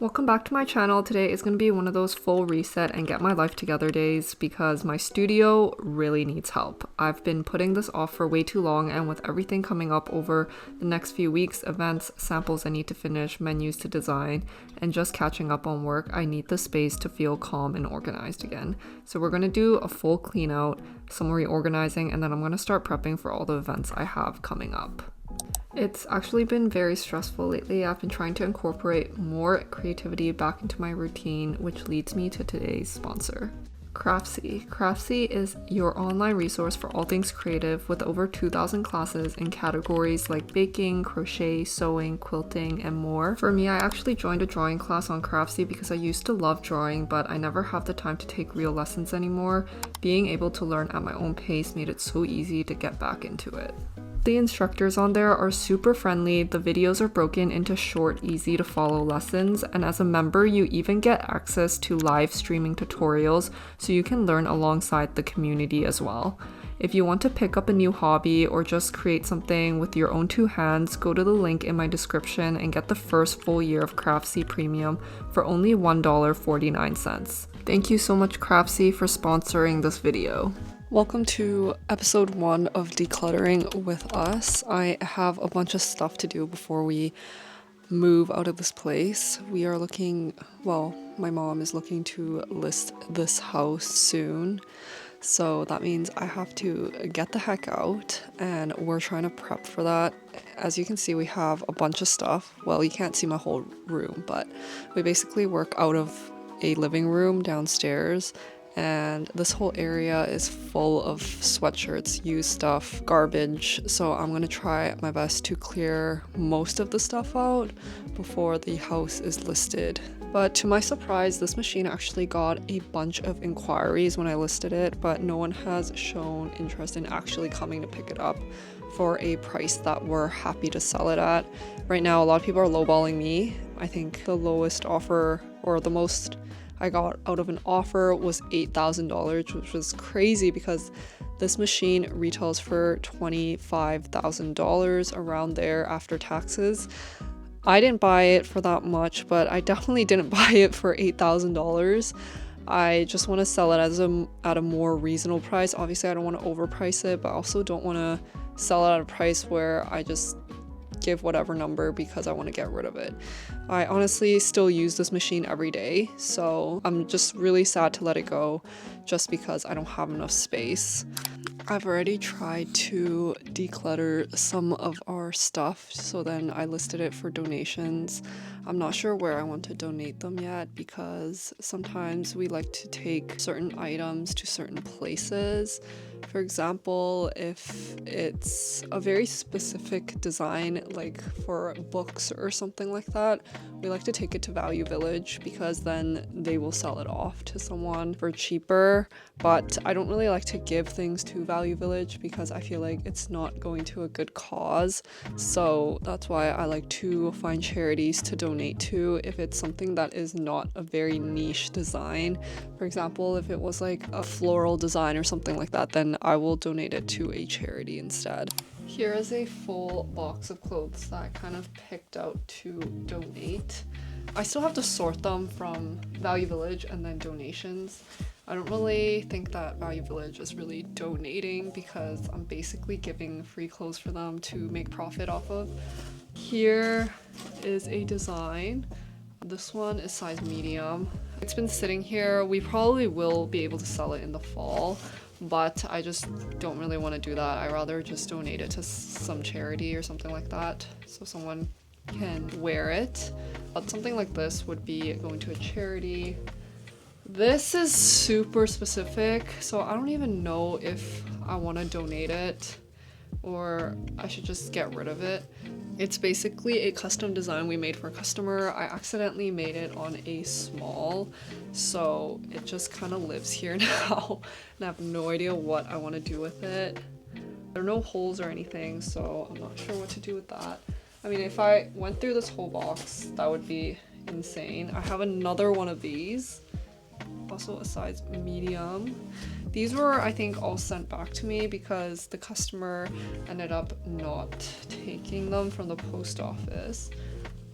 Welcome back to my channel. Today is going to be one of those full reset and get my life together days because my studio really needs help. I've been putting this off for way too long, and with everything coming up over the next few weeks, events, samples I need to finish, menus to design, and just catching up on work, I need the space to feel calm and organized again. So we're going to do a full clean out, some reorganizing, and then I'm going to start prepping for all the events I have coming up. It's actually been very stressful lately. I've been trying to incorporate more creativity back into my routine, which leads me to today's sponsor, Craftsy. Craftsy is your online resource for all things creative with over 2,000 classes in categories like baking, crochet, sewing, quilting, and more. For me, I actually joined a drawing class on Craftsy because I used to love drawing, but I never have the time to take real lessons anymore. Being able to learn at my own pace made it so easy to get back into it. The instructors on there are super friendly, the videos are broken into short, easy to follow lessons, and as a member you even get access to live streaming tutorials so you can learn alongside the community as well. If you want to pick up a new hobby or just create something with your own two hands, go to the link in my description and get the first full year of Craftsy Premium for only $1.49. Thank you so much Craftsy for sponsoring this video. Welcome to episode 1 of Decluttering with Us. I have a bunch of stuff to do before we move out of this place. We are looking, well, my mom is looking to list this house soon. So that means I have to get the heck out and we're trying to prep for that. As you can see, we have a bunch of stuff. Well, you can't see my whole room, but we basically work out of a living room downstairs. And this whole area is full of sweatshirts, used stuff, garbage. So I'm gonna try my best to clear most of the stuff out before the house is listed. But to my surprise, this machine actually got a bunch of inquiries when I listed it, but no one has shown interest in actually coming to pick it up for a price that we're happy to sell it at. Right now, a lot of people are lowballing me. I think the lowest offer, or the most I got out of an offer, was $8,000, which was crazy because this machine retails for $25,000 around there after taxes. I didn't buy it for that much, but I definitely didn't buy it for $8,000. I just want to sell it at a more reasonable price. Obviously, I don't want to overprice it, but I also don't want to sell it at a price where I just give whatever number because I want to get rid of it. I honestly still use this machine every day, so I'm just really sad to let it go just because I don't have enough space. I've already tried to declutter some of our stuff, so then I listed it for donations. I'm not sure where I want to donate them yet because sometimes we like to take certain items to certain places. For example, if it's a very specific design, like for books or something like that, we like to take it to Value Village because then they will sell it off to someone for cheaper. But I don't really like to give things to Value Village because I feel like it's not going to a good cause. So that's why I like to find charities to donate to if it's something that is not a very niche design. For example, if it was like a floral design or something like that, then I will donate it to a charity instead. Here is a full box of clothes that I kind of picked out to donate. I still have to sort them from Value Village and then donations. I don't really think that Value Village is really donating because I'm basically giving free clothes for them to make profit off of. Here is a design. This one is size medium. It's been sitting here. We probably will be able to sell it in the fall, but I just don't really want to do that. I rather just donate it to some charity or something like that so someone can wear it. But something like this would be going to a charity. This is super specific, so I don't even know if I want to donate it or I should just get rid of it. It's basically a custom design we made for a customer. I accidentally made it on a small, so it just kind of lives here now and I have no idea what I want to do with it. There are no holes or anything, so I'm not sure what to do with that. I mean, if I went through this whole box, that would be insane. I have another one of these, also a size medium. These were, I think, all sent back to me because the customer ended up not taking them from the post office.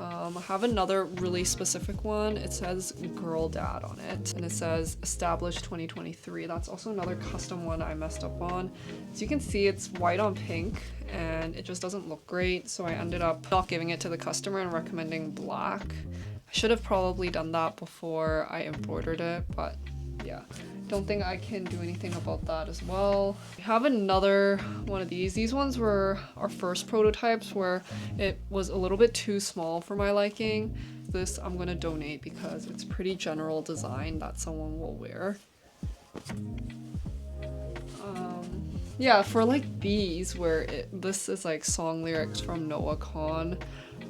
I have another really specific one. It says Girl Dad on it, and it says established 2023. That's also another custom one I messed up on. As you can see, it's white on pink and it just doesn't look great, so I ended up not giving it to the customer and recommending black. I should have probably done that before I embroidered it, but yeah, don't think I can do anything about that as well. We have another one of these. These ones were our first prototypes where it was a little bit too small for my liking. This I'm gonna donate because it's pretty general design that someone will wear. Yeah, for like these where this is like song lyrics from Noah Kahan,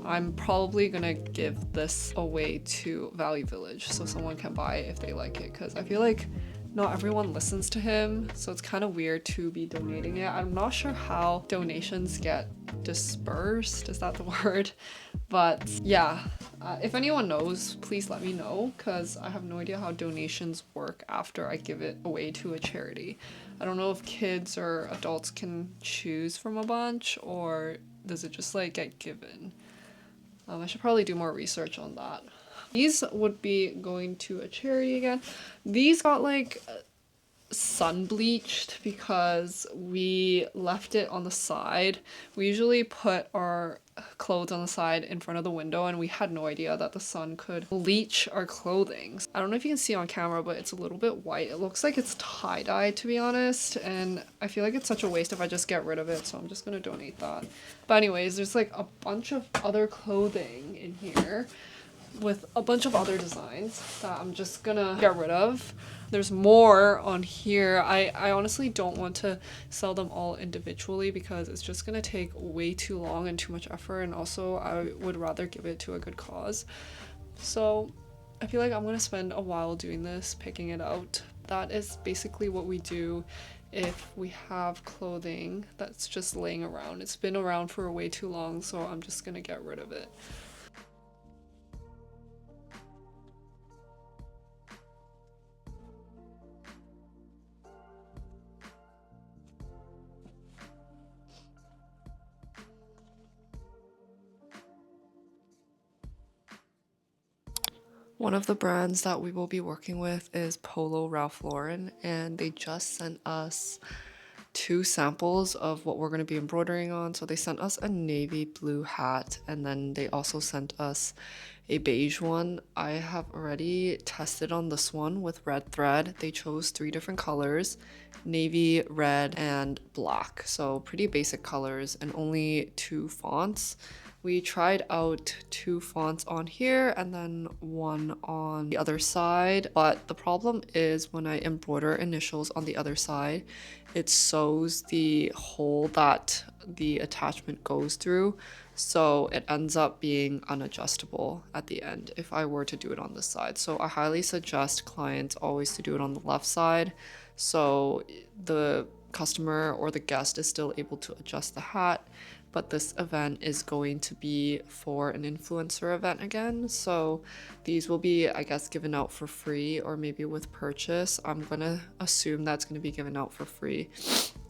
I'm probably gonna give this away to Value Village so someone can buy it if they like it, because I feel like not everyone listens to him, so it's kind of weird to be donating it. I'm not sure how donations get dispersed, is that the word? But yeah, if anyone knows, please let me know, because I have no idea how donations work after I give it away to a charity. I don't know if kids or adults can choose from a bunch, or does it just like get given? I should probably do more research on that. These would be going to a charity again. These got like sun bleached because we left it on the side. We usually put our clothes on the side in front of the window, and we had no idea that the sun could bleach our clothing. I don't know if you can see on camera, but it's a little bit white. It looks like it's tie-dye, to be honest, and I feel like it's such a waste if I just get rid of it, so I'm just gonna donate that. But anyways, there's like a bunch of other clothing in here with a bunch of other designs that I'm just gonna get rid of. There's more on here. I honestly don't want to sell them all individually because it's just gonna take way too long and too much effort, and also I would rather give it to a good cause. So I feel like I'm gonna spend a while doing this, picking it out. That is basically what we do if we have clothing that's just laying around. It's been around for way too long, so I'm just gonna get rid of it. One of the brands that we will be working with is Polo Ralph Lauren, and they just sent us 2 samples of what we're going to be embroidering on. So they sent us a navy blue hat, and then they also sent us a beige one. I have already tested on this one with red thread. They chose 3 different colors: navy, red, and black. So pretty basic colors and only 2 fonts. We tried out 2 fonts on here and then 1 on the other side, but the problem is when I embroider initials on the other side, it sews the hole that the attachment goes through, so it ends up being unadjustable at the end if I were to do it on this side. So I highly suggest clients always to do it on the left side, so the customer or the guest is still able to adjust the hat. But this event is going to be for an influencer event again, so these will be, I guess, given out for free or maybe with purchase. I'm gonna assume that's gonna be given out for free.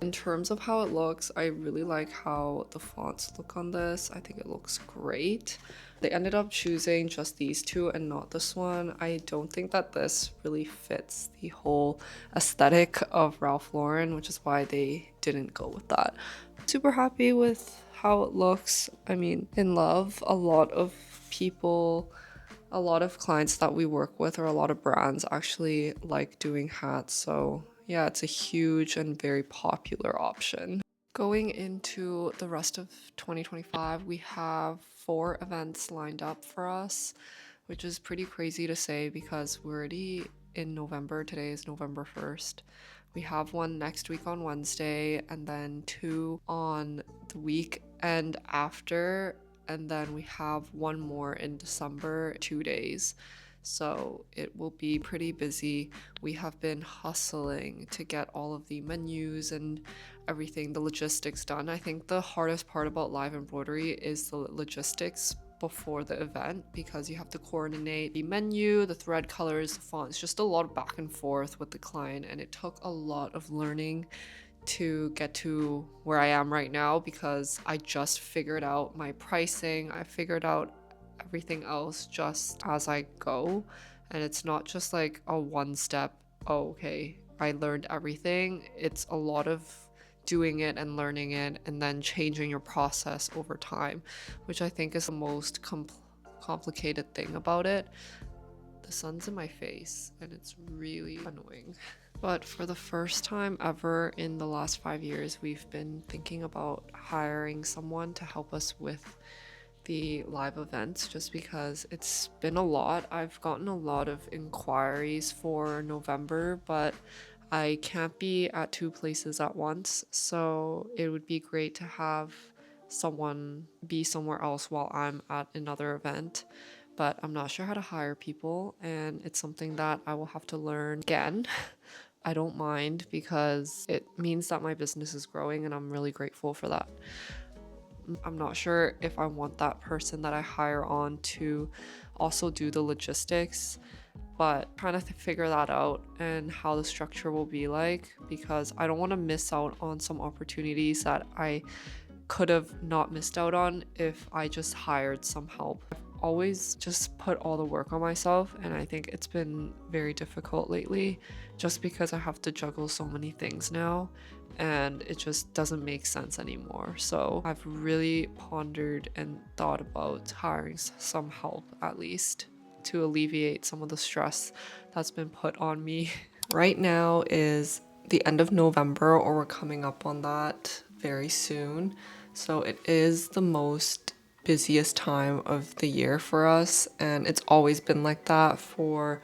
In terms of how it looks, I really like how the fonts look on this. I think it looks great. They ended up choosing just these 2 and not this one. I don't think that this really fits the whole aesthetic of Ralph Lauren, which is why they didn't go with that. Super happy with how it looks. I mean, in love. A lot of people, a lot of clients that we work with, or a lot of brands actually like doing hats, so yeah, it's a huge and very popular option. Going into the rest of 2025, we have 4 events lined up for us, which is pretty crazy to say because we're already in November. Today is November 1st. We have one next week on Wednesday, and then 2 on the weekend after, and then we have 1 more in December, 2 days. So it will be pretty busy. We have been hustling to get all of the menus and everything, the logistics done. I think the hardest part about live embroidery is the logistics before the event, because you have to coordinate the menu, the thread colors, the fonts, just a lot of back and forth with the client, and it took a lot of learning to get to where I am right now, because I just figured out my pricing. I figured out everything else just as I go. And it's not just like a one step, oh, okay, I learned everything. It's a lot of doing it and learning it and then changing your process over time, which I think is the most complicated thing about it. The sun's in my face and it's really annoying. But for the first time ever in the last 5 years, we've been thinking about hiring someone to help us with the live events, just because it's been a lot. I've gotten a lot of inquiries for November, but I can't be at 2 places at once, so it would be great to have someone be somewhere else while I'm at another event. But I'm not sure how to hire people, and it's something that I will have to learn again. I don't mind because it means that my business is growing, and I'm really grateful for that. I'm not sure if I want that person that I hire on to also do the logistics, but trying to figure that out and how the structure will be like, because I don't want to miss out on some opportunities that I could have not missed out on if I just hired some help. I've always just put all the work on myself, and I think it's been very difficult lately just because I have to juggle so many things now, and it just doesn't make sense anymore. So I've really pondered and thought about hiring some help, at least to alleviate some of the stress that's been put on me. Right now is the end of November, or we're coming up on that very soon. So it is the most busiest time of the year for us, and it's always been like that for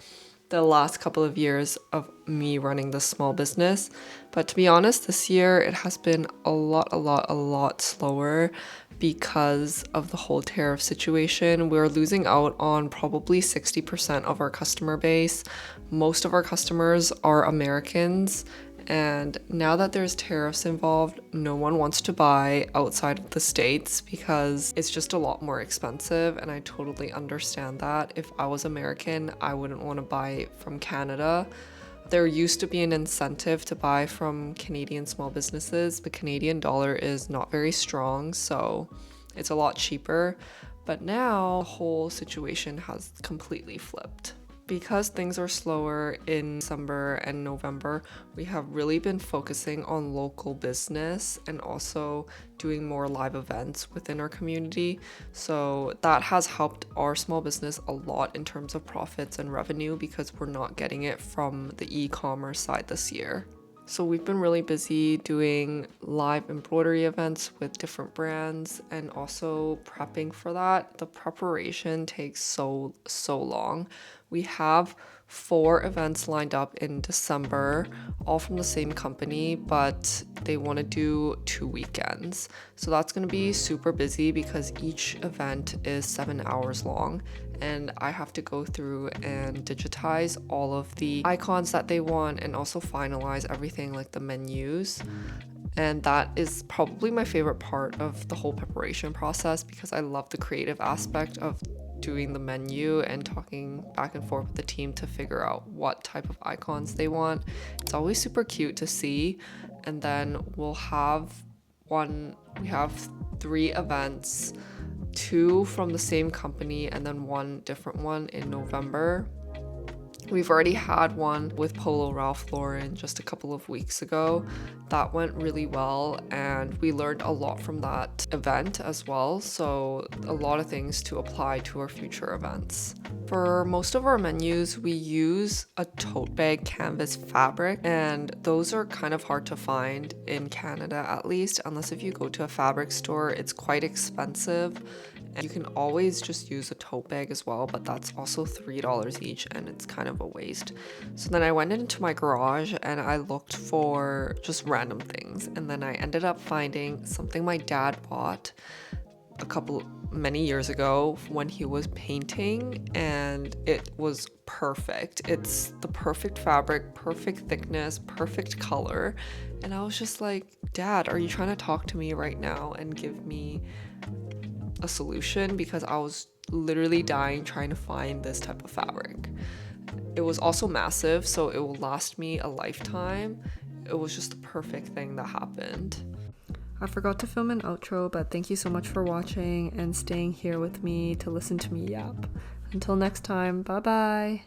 the last couple of years of me running this small business. But to be honest, this year it has been a lot slower because of the whole tariff situation. We're losing out on probably 60% of our customer base. Most of our customers are Americans, and now that there's tariffs involved, no one wants to buy outside of the States because it's just a lot more expensive, and I totally understand that. If I was American, I wouldn't want to buy from Canada. There used to be an incentive to buy from Canadian small businesses. The Canadian dollar is not very strong, so it's a lot cheaper. But now the whole situation has completely flipped. Because things are slower in December and November, we have really been focusing on local business and also doing more live events within our community. So that has helped our small business a lot in terms of profits and revenue, because we're not getting it from the e-commerce side this year. So we've been really busy doing live embroidery events with different brands and also prepping for that. The preparation takes so long. We have 4 events lined up in December, all from the same company, but they want to do 2 weekends. So that's going to be super busy because each event is 7 hours long, and I have to go through and digitize all of the icons that they want and also finalize everything like the menus. And that is probably my favorite part of the whole preparation process, because I love the creative aspect of doing the menu and talking back and forth with the team to figure out what type of icons they want. It's always super cute to see. And then we have 3 events, 2 from the same company and then 1 different one in November. We've already had one with Polo Ralph Lauren just a couple of weeks ago. That went really well, and we learned a lot from that event as well. So a lot of things to apply to our future events. For most of our menus, we use a tote bag canvas fabric, and those are kind of hard to find in Canada, at least, unless if you go to a fabric store. It's quite expensive. And you can always just use a tote bag as well, but that's also $3 each, and it's kind of a waste. So then I went into my garage and I looked for just random things, and then I ended up finding something my dad bought many years ago when he was painting, and it was perfect. It's the perfect fabric, perfect thickness, perfect color. And I was just like, Dad, are you trying to talk to me right now and give me a solution? Because I was literally dying trying to find this type of fabric. It was also massive, so it will last me a lifetime. It was just the perfect thing that happened. I forgot to film an outro, but thank you so much for watching and staying here with me to listen to me yap. Until next time, bye bye!